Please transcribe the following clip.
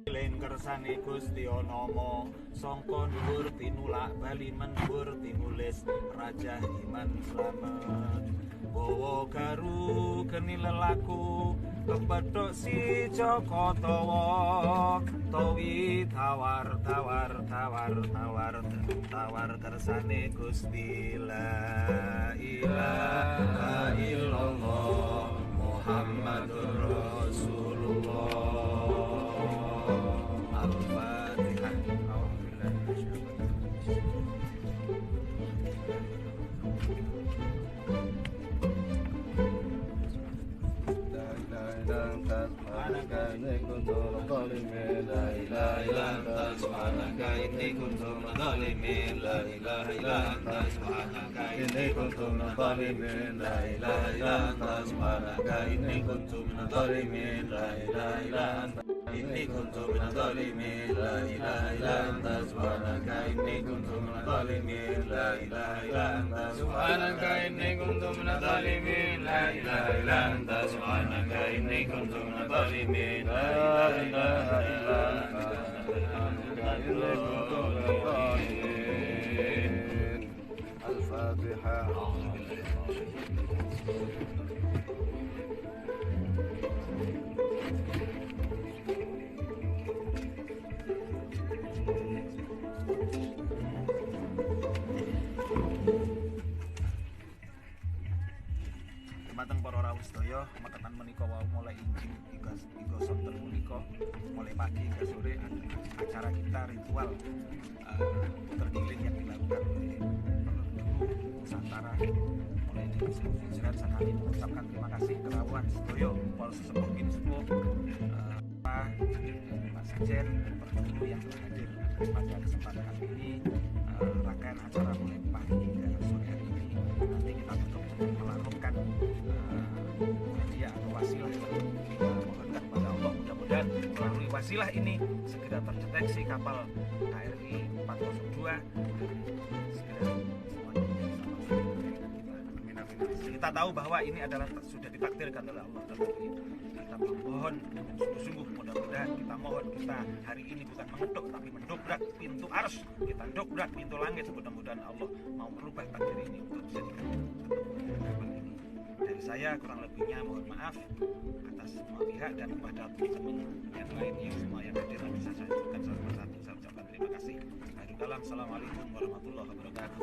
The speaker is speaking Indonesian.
Len kersane Gusti Anomo sangka dhuwur tinulak bali mendur tinulis Raja Iman Slamet bawa garu geni lelaku kepethuk si Joko Tawa tawi tawar kersane Gusti la ilaha illallah Muhammadur Rasulullah. Al-Fatihah. Inni kuntu minadh dhalimin la ilaha illa anta subhanaka inni kuntu minadh dhalimin la ilaha illa anta subhanaka inni kuntu minadh dhalimin la ilaha illa anta subhanaka inni kuntu minadh dhalimin la ilaha illa anta subhanaka inni kuntu minadh dhalimin. Al-Fatihah. Mateng para rawuh sedaya maketan menika wau mulai injil hingga sonten punika mulai pagi hingga sore acara kita ritual puter keliling yang dilakukan oleh Nusantara mulai di musim hijrah kami mengucapkan terima kasih kerawuhan sedaya para sesepuh sepuh Pak Sekjen dan para guru yang telah hadir pada kesempatan kali ini. Rangkaian acara mulai pagi hingga sore hari ini nanti kita tutup dengan melarungkan hadiah atau wasilah yang kita mohonkan kepada Allah. Mudah-mudahan melalui wasilah ini segera terdeteksi kapal KRI 402 segera semuanya kita tahu bahwa ini adalah sudah ditakdirkan oleh Allah, tetapi kita memohon dengan sungguh-sungguh, mudah-mudahan kita mohon, kita hari ini bukan mengetuk tapi mendobrak pintu ars, kita dobrak pintu langit, mudah-mudahan Allah mau merubah takdir ini untuk dijadikan kapal ini. Dari saya kurang lebihnya mohon maaf atas semua pihak dan kepada teman-teman yang lain yang semua yang hadir bisa saya ucapkan satu persatu, saya ucapkan terima kasih. Assalamualaikum warahmatullahi wabarakatuh.